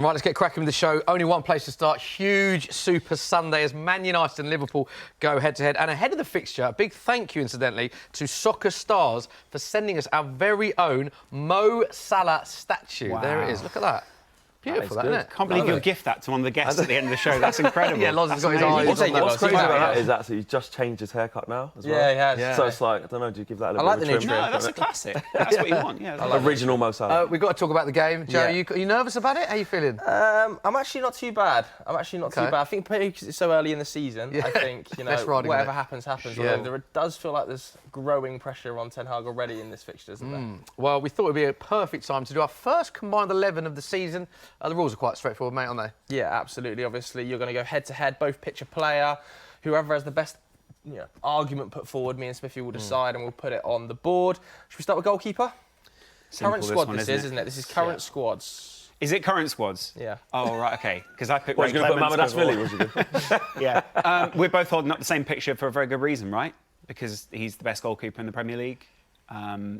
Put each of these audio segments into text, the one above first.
Right, let's get cracking with the show. Only one place to start. Huge Super Sunday as Man United and Liverpool go head-to-head. And ahead of the fixture, a big thank you, incidentally, to Soccer Stars for sending us our very own Mo Salah statue. Wow. There it is. Look at that. Beautiful, that, isn't it? Can't believe you'll gift that to one of the guests at the end of the show. That's incredible. Yeah, Loz has got his eyes. What's crazy about that is that he's just changed his haircut now as well. Yeah, he has. Yeah. So it's like, I don't know, do you give that a little I like bit the of a new trim? No, that's a classic. That's what you want. Yeah, Original Mo Salah. We've got to talk about the game. Joe, Yeah. are you nervous about it? How are you feeling? I'm actually not too bad. Too bad. I think because it's so early in the season, I think, Less riding with whatever it. happens. Yeah. Although there does feel like there's growing pressure on Ten Hag already in this fixture, isn't there? Well, we thought it would be a perfect time to do our first combined 11 of the season. The rules are quite straightforward, mate, aren't they? Yeah, absolutely. Obviously, you're going to go head-to-head, both pitch a player. Whoever has the best argument put forward, me and Smithy will decide and we'll put it on the board. Should we start with goalkeeper? Current squad this is, isn't it? This is current squads. Is it current squads? Yeah. Oh, right, OK. Because I picked What, you going to put Mamadashvili? Yeah. We're both holding up the same picture for a very good reason, right? Because he's the best goalkeeper in the Premier League.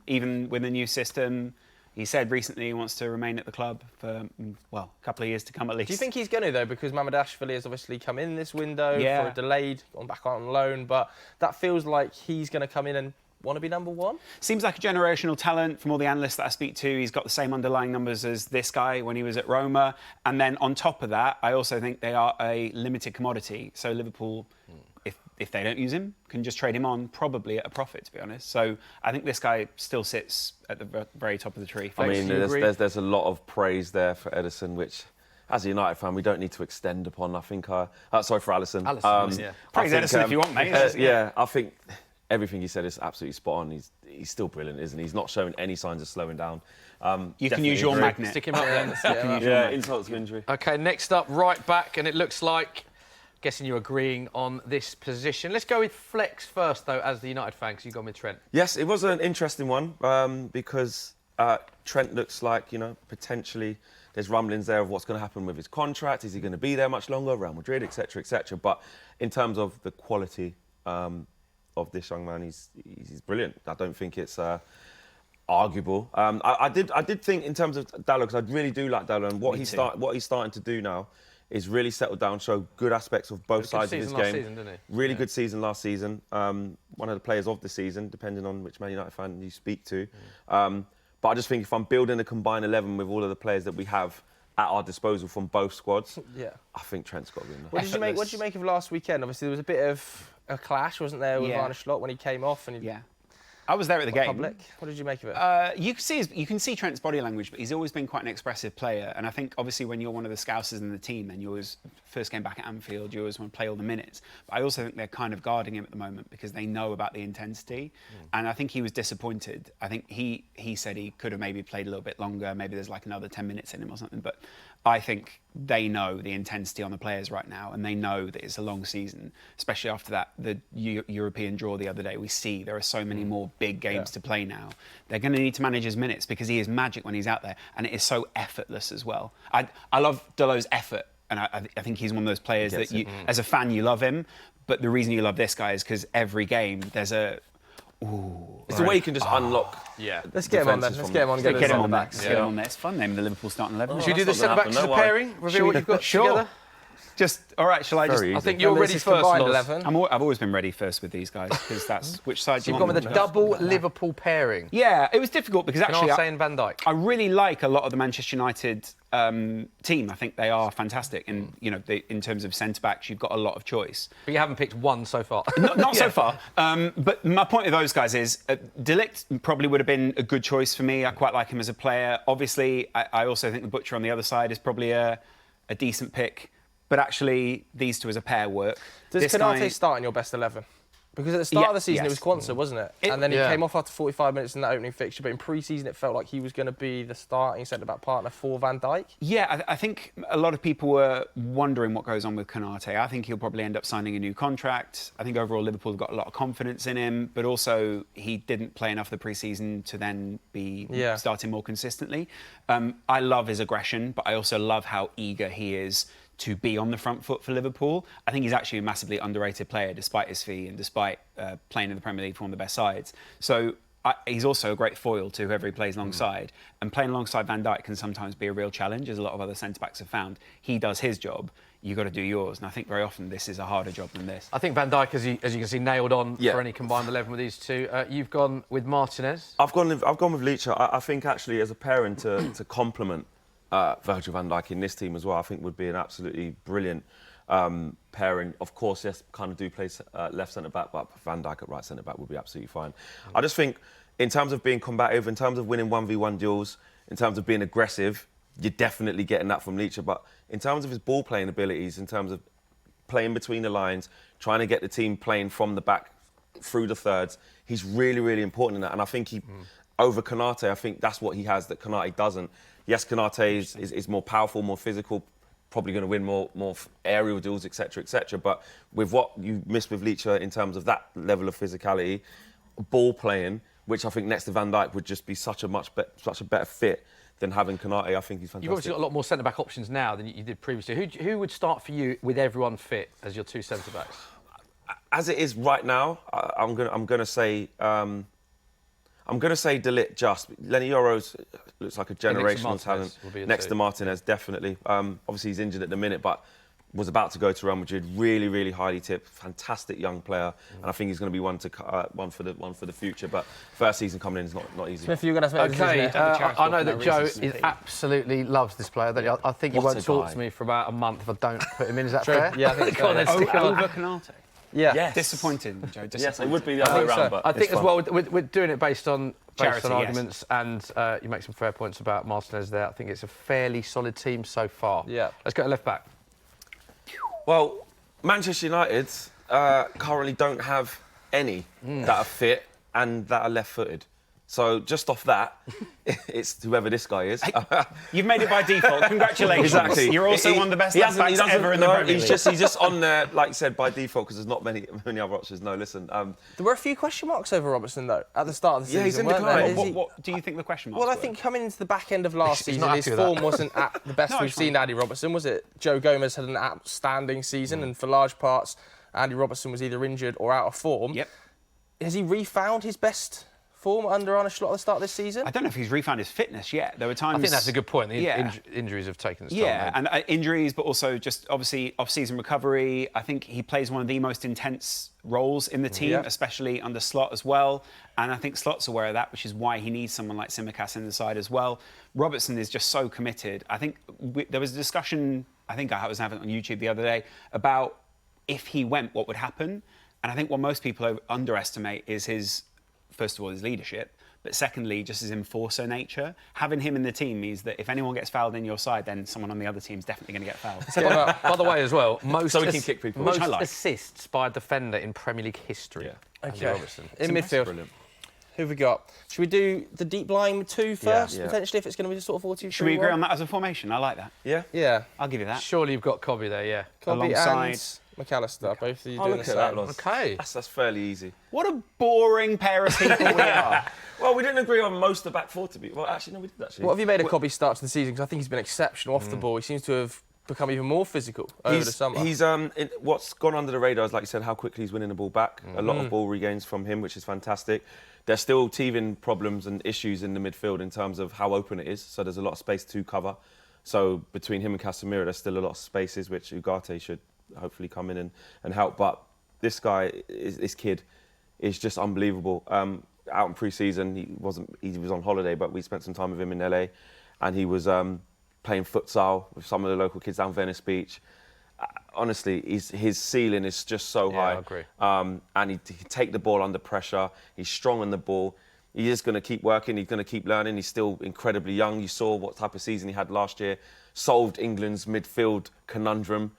Even with the new system, he said recently he wants to remain at the club for, well, a couple of years to come at least. Do you think he's going to, though? Because Mamadashvili has obviously come in this window for a delayed, gone back on loan, but that feels like he's going to come in and want to be number one? Seems like a generational talent from all the analysts that I speak to. He's got the same underlying numbers as this guy when he was at Roma. And then on top of that, I also think they are a limited commodity. So Liverpool, if they don't use him, can just trade him on probably at a profit, to be honest. So I think this guy still sits at the very top of the tree. I mean, there's a lot of praise there for Ederson, which, as a United fan, we don't need to extend upon. I think, sorry for Alisson. Praise Ederson if you want, mate. I think everything he said is absolutely spot on. He's still brilliant, isn't he? He's not showing any signs of slowing down. You can use your magnet. Stick him up then. Yeah, insult to injury. OK, next up, right back, and it looks like, guessing you're agreeing on this position. Let's go with Flex first, though, as the United fan, because you've gone with Trent. Yes, it was an interesting one because Trent looks like, potentially there's rumblings there of what's going to happen with his contract. Is he going to be there much longer? Real Madrid, etc., etc. But in terms of the quality of this young man, he's brilliant. I don't think it's arguable. I did think in terms of Dalot, because I really do like Dalot, and what he's starting to do now is really settle down, show good aspects of both sides of his game. Season, didn't he? Really good season last season. One of the players of the season, depending on which Man United fan you speak to. But I just think if I'm building a combined 11 with all of the players that we have at our disposal from both squads, I think Trent's got to be in there. What did you make of last weekend? Obviously, there was a bit of a clash, wasn't there, with Arne Slot when he came off? And I was there at the game. Public. What did you make of it? You can see Trent's body language, but he's always been quite an expressive player. And I think, obviously, when you're one of the scousers in the team, then you always first came back at Anfield, you always want to play all the minutes. But I also think they're kind of guarding him at the moment because they know about the intensity. And I think he was disappointed. I think he said he could have maybe played a little bit longer. Maybe there's like another 10 minutes in him or something. But I think they know the intensity on the players right now, and they know that it's a long season, especially after the European draw the other day. We see there are so many more big games to play now. They're going to need to manage his minutes because he is magic when he's out there, and it is so effortless as well. I love Dalot's effort, and I think he's one of those players that you, as a fan, you love him. But the reason you love this guy is because every game there's a... It's the way you can just unlock. Yeah. Let's get him on then. Let's get him on. Get him on that. Get him on there. It's fun naming the Liverpool starting 11. Should we do the centre-backs as a pairing? Reveal what you've got together? Just, all right, shall I just... I think you're ready first, Loz. 11. I've always been ready first with these guys, because that's... Which side do you You've want? gone with a double Liverpool pairing. Yeah, it was difficult because actually... Canarse and Van Dijk. I really like a lot of the Manchester United team. I think they are fantastic. And, in terms of centre-backs, you've got a lot of choice. But you haven't picked one so far. Not so far. But my point with those guys is De Ligt probably would have been a good choice for me. I quite like him as a player. Obviously, I also think the Butcher on the other side is probably a decent pick. But actually, these two as a pair work. Does Konate start in your best 11? Because at the start of the season, it was Quansah, wasn't it? And then he came off after 45 minutes in that opening fixture. But in pre-season, it felt like he was going to be the starting centre-back partner for Van Dijk. Yeah, I think a lot of people were wondering what goes on with Konate. I think he'll probably end up signing a new contract. I think overall Liverpool have got a lot of confidence in him. But also, he didn't play enough of the pre-season to then be starting more consistently. I love his aggression, but I also love how eager he is to be on the front foot for Liverpool. I think he's actually a massively underrated player despite his fee and despite playing in the Premier League for one of the best sides. So he's also a great foil to whoever he plays alongside. And playing alongside Van Dijk can sometimes be a real challenge, as a lot of other centre-backs have found. He does his job, you've got to do yours. And I think very often this is a harder job than this. I think Van Dijk, as you can see, nailed on Yeah. for any combined 11 with these two. You've gone with Martinez. I've gone with Leach. I think actually as a pairing to complement Virgil van Dijk in this team as well, I think would be an absolutely brilliant pairing. Of course, yes, kind of do play left centre back, but Van Dijk at right centre back would be absolutely fine. I just think in terms of being combative, in terms of winning 1v1 duels, in terms of being aggressive, you're definitely getting that from Leach. But in terms of his ball playing abilities, in terms of playing between the lines, trying to get the team playing from the back through the thirds, he's really, really important in that. And I think he, over Konate, I think that's what he has that Konate doesn't. Yes, Konate is more powerful, more physical, probably going to win more aerial duels, etc., etc. But with what you missed with Leach in terms of that level of physicality, ball playing, which I think next to Van Dijk would just be such a better fit than having Konate. I think he's fantastic. You've obviously got a lot more centre-back options now than you did previously. Who would start for you with everyone fit as your two centre-backs? As it is right now, I'm gonna say De Ligt just. Lenny Yoro's looks like a generational talent. Next to Martinez, definitely. Obviously he's injured at the minute, but was about to go to Real Madrid. Really, really highly tipped, fantastic young player, and I think he's going to be one for the future. But first season coming in is not easy. Smith, you're going to have to make a decision. I know that Joe absolutely loves this player. I think he What won't a talk guy. to me for about a month if I don't put him in. Is that True. fair? Yeah, I think so, Go on, then, yeah. stick on. Over Konate. Yeah. Yes. Disappointing, Joe. Disappointing. Yes, it would be the other way think so. around, but I think it's as fun. well, we're doing it based on Charity, yes. arguments, and you make some fair points about Martinez there. I think it's a fairly solid team so far. Yeah. Let's go to left back. Well, Manchester United currently don't have any that are fit and that are left-footed. So just off that, it's whoever this guy is. You've made it by default. Congratulations. Exactly. You're also one of the best left backs ever in the Premier League. He's just on there, like you said, by default, because there's not many other options. No, listen. There were a few question marks over Robertson, though, at the start of the season. Yeah, he's in weren't decline. there? Is he- What do you think the question marks Well, I were? think coming into the back end of last He's season, not his happy with form that. wasn't at the best No, we've it's seen fine. Andy Robertson. Was it? Joe Gomez had an outstanding season, and for large parts, Andy Robertson was either injured or out of form. Yep. Has he refound his best form under Arne Slot at the start of this season? I don't know if he's refound his fitness yet. There were times. I think that's a good point. The Yeah. injuries have taken its toll. Yeah, maybe. and injuries, but also just obviously off-season recovery. I think he plays one of the most intense roles in the team, Yeah. especially under Slot as well. And I think Slot's aware of that, which is why he needs someone like Tsimikas in the side as well. Robertson is just so committed. I think there was a discussion, I think I was having it on YouTube the other day, about if he went, what would happen. And I think what most people underestimate is his, first of all, his leadership. But secondly, just his enforcer nature. Having him in the team means that if anyone gets fouled in your side, then someone on the other team is definitely going to get fouled. By the way, as well, most So he can kick people. most Which I like. assists by a defender in Premier League history. Yeah. Andy Okay. Robertson. In midfield, Brilliant. who have we got? Should we do the deep line with two first, Yeah. potentially, if it's going to be the sort of 4-2-3-1? Should we agree on that as a formation? I like that. Yeah. Yeah. I'll give you that. Surely you've got Cobby there, yeah. Cobby Alongside- and McAllister, both of you Oh, doing look the at that, same. Loz. Okay. That's fairly easy. What a boring pair of people we are. Well, we didn't agree on most of the back four to be. Well, actually, no, we did actually. What have you made of Cobby's start to the season? Because I think he's been exceptional off the ball. He seems to have become even more physical over the summer. What's gone under the radar is, like you said, how quickly he's winning the ball back. A lot of ball regains from him, which is fantastic. There's still teething problems and issues in the midfield in terms of how open it is. So there's a lot of space to cover. So between him and Casemiro, there's still a lot of spaces which Ugarte should hopefully come in and help. But this kid is just unbelievable. Out in pre-season, he was on holiday, but we spent some time with him in LA, and he was playing futsal with some of the local kids down Venice Beach. Honestly, his ceiling is just so high. I agree. And he take the ball under pressure. He's strong on the ball. He is going to keep working. He's going to keep learning. He's still incredibly young. You saw what type of season he had last year. Solved England's midfield conundrum.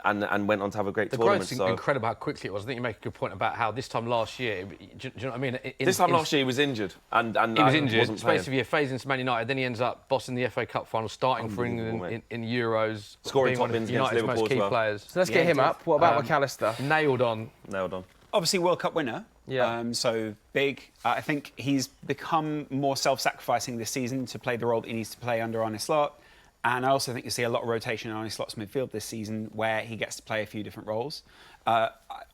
And went on to have a great The tournament. growth's incredible how quickly it was. I think you make a good point about how this time last year, do you know what I mean? This time last year he was injured. And he was injured. Wasn't playing. Space of a year, phased into Man United. Then he ends up bossing the FA Cup final, starting for Unbelievable, England in Euros. Scoring being one top of bins against United's most Liverpool key as well. players. So let's get him up. What about McAllister? Nailed on. Nailed on. Obviously, World Cup winner. Yeah. So big. I think he's become more self-sacrificing this season to play the role that he needs to play under Arne Slot. And I also think you see a lot of rotation in Arne Slot's midfield this season where he gets to play a few different roles.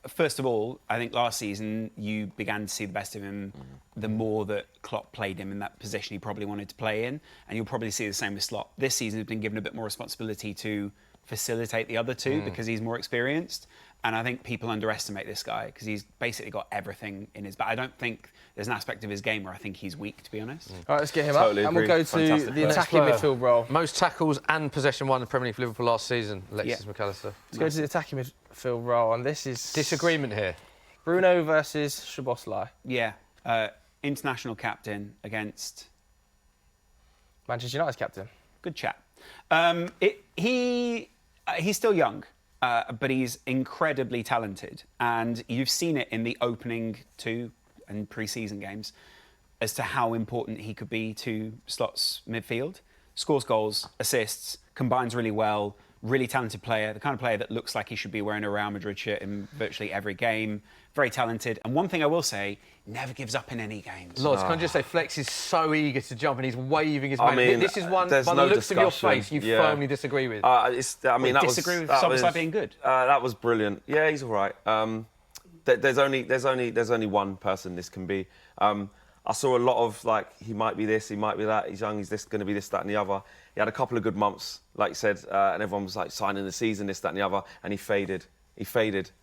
First of all, I think last season you began to see the best of him the more that Klopp played him in that position he probably wanted to play in. And you'll probably see the same with Slot. This season he's been given a bit more responsibility to facilitate the other two because he's more experienced. And I think people underestimate this guy because he's basically got everything in his back. I don't think there's an aspect of his game where I think he's weak, to be honest. All right, let's get him Totally up, and we'll agree. go to Fantastic the player. attacking midfield role. Most tackles and possession won in the Premier League for Liverpool last season, Alexis McAllister. Let's go to the attacking midfield role, and this is Disagreement here. Bruno versus Szoboszlai. Yeah. International captain against Manchester United's captain. good chap. He's still young, but he's incredibly talented, and you've seen it in the opening 2 and pre-season games as to how important he could be to Slot's midfield. Scores goals, assists, combines really well. Really talented player, the kind of player that looks like he should be wearing a Real Madrid shirt in virtually every game. Very talented. And one thing I will say, never gives up in any games. Lodge, can I just say, Flex is so eager to jump and he's waving his I mate. mean, This is one, there's by no the looks of your discussion. face, you Yeah. firmly disagree with. Disagree with Szoboszlai being good? That was brilliant. Yeah, he's all right. There's only one person this can be. I saw a lot of he might be this, he might be that. He's young. He's this going to be this, that, and the other. He had a couple of good months, like you said, and everyone was signing the season, this, that, and the other, and he faded.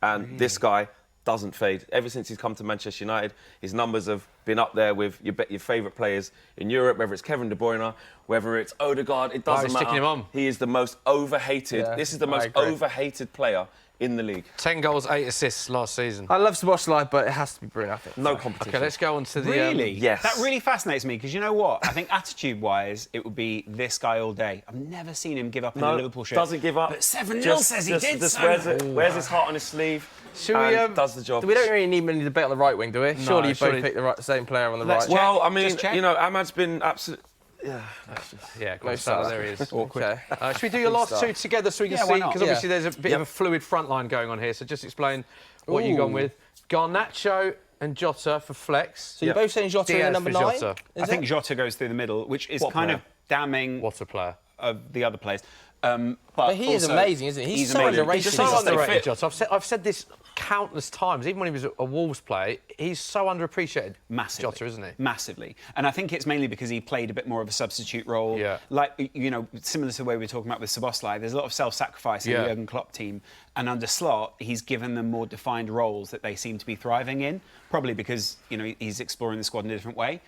And this guy doesn't fade. Ever since he's come to Manchester United, his numbers have been up there with your favourite players in Europe, whether it's Kevin De Bruyne, whether it's Odegaard, it doesn't matter. sticking him on. He is the most overhated. Yeah, This is the I most agree. overhated player in the league. 10 goals, 8 assists last season. I love Szoboszlai, but it has to be Bruno, I think. No competition. Okay, let's go on to the... Really? yes. That really fascinates me because you know what? I think attitude-wise, it would be this guy all day. I've never seen him give up in a Liverpool shirt. Doesn't give up. But 7-0 says he did. Just so. wears his heart on his sleeve. Should we, and does the job. We don't really need many debate on the right wing, do we? Surely you surely- both pick the same player on the Let's right. check. Well, I mean, Just check. Ahmad's been absolute. Yeah, No Gonzalo, stars. there he is. Okay. Should we do your last two together so we can Yeah, see? why not? Because obviously Yeah. there's a bit of a fluid front line going on here, so just explain what you've gone with. Garnacho and Jota for Flex. So you're both saying Jota in Diaz the number for 9? Jota. I think Jota goes through the middle, which is What kind player? of damning What a player. of the other players. But he is also, amazing, isn't he? He's so amazing. underrated. He's So just Just stay underrated, fit. Jota. I've said this countless times, even when he was a Wolves player, he's so underappreciated. Massively. Jota, isn't he? Massively. And I think it's mainly because he played a bit more of a substitute role. Yeah. Like, similar to the way we were talking about with Szoboszlai, there's a lot of self-sacrifice in the Jurgen Klopp team. And under Slot, he's given them more defined roles that they seem to be thriving in, probably because, he's exploring the squad in a different way.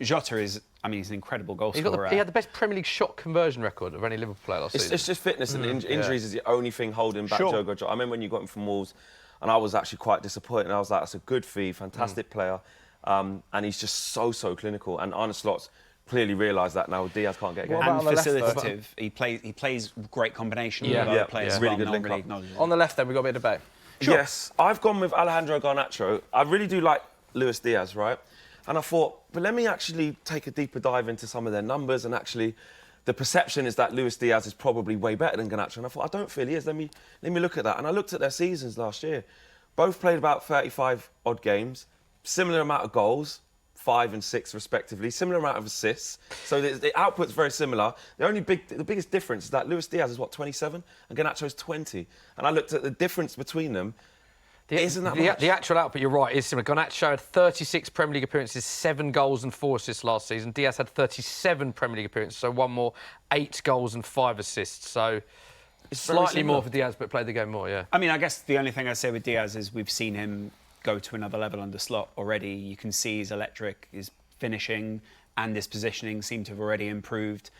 Jota is, he's an incredible goal scorer. He had the best Premier League shot conversion record of any Liverpool player last season. It's just fitness and injuries is the only thing holding back Sure. Jota. I remember when you got him from Wolves, and I was actually quite disappointed. And I was like, that's a good fee, fantastic player, and he's just so clinical. And Arne Slot's clearly realised that now. Diaz can't get a game. What about And on the left, though? facilitative. He plays great combination Yeah. with other Yeah. players. Yeah. as Really well, good not link really up. acknowledged. On the left, then, we've got a bit of debate. Yes, I've gone with Alejandro Garnacho. I really do like Luis Diaz, right? And I thought, but let me actually take a deeper dive into some of their numbers. And actually, the perception is that Luis Diaz is probably way better than Garnacho. And I thought, I don't feel he is. Let me look at that. And I looked at their seasons last year. Both played about 35 odd games, similar amount of goals, 5 and 6 respectively, similar amount of assists. So the output's very similar. The biggest difference is that Luis Diaz is 27 and Garnacho's 20. And I looked at the difference between them. Isn't that much? The actual output, you're right, is similar. Garnacho had 36 Premier League appearances, 7 goals and 4 assists last season. Diaz had 37 Premier League appearances, so 1 more, 8 goals and 5 assists. So it's very slightly similar. more for Diaz, but played the game more, yeah. I guess the only thing I'd say with Diaz is we've seen him go to another level under Slot already. You can see his electric, his finishing and his positioning seem to have already improved.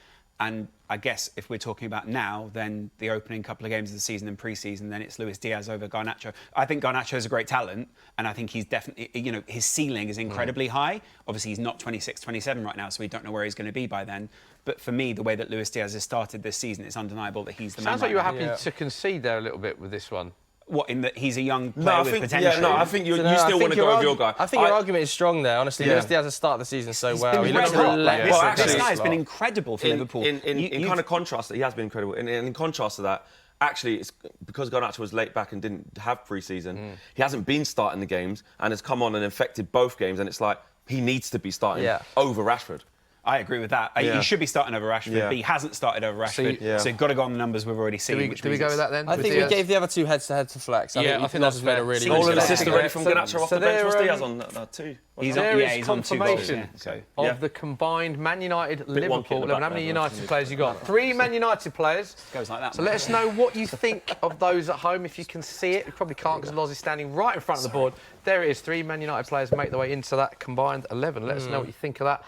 And I guess if we're talking about now, then the opening couple of games of the season and pre-season, then it's Luis Diaz over Garnacho. I think Garnacho is a great talent, and I think he's definitely, his ceiling is incredibly high. Obviously, he's not 26, 27 right now, so we don't know where he's going to be by then. But for me, the way that Luis Diaz has started this season, it's undeniable that he's the man. Sounds like right you were now. happy to concede there a little bit with this one. What, in that he's a young player No, I with think, potential? I think you I still think want to go with your guy. I think your argument is strong there. Honestly, Luis Diaz has started the season so well. been He looks incredible. relentless. Well, against actually, this guy's Slot. been incredible for Liverpool. In kind of contrast, he has been incredible. In contrast to that, actually, it's because Garnacho was late back and didn't have pre-season. He hasn't been starting the games and has come on and affected both games. And it's like he needs to be starting over Rashford. I agree with that. Yeah. He should be starting over Rashford, Yeah. but he hasn't started over Rashford. Yeah. So you've got to go on the numbers we've already seen. Do we go with that then? I With think the, we gave the other 2 heads-to-head to Flex. Yeah, I think that's made a fair. really Seems Goal Goal and and assist assist already from Garnacho off so the bench. What's they're, Diaz on? 2. He's There on, is he's on 2 goals. confirmation Yeah, so. of Yeah. the combined Man United wonky at Liverpool the 11. How back many there, but- United players you got? 3 Man United players. Goes like that. So let us know what you think of those at home. If you can see it, you probably can't because Loz is standing right in front of the board. There it is. 3 Man United players make their way into that combined 11. Let us know what you think of that.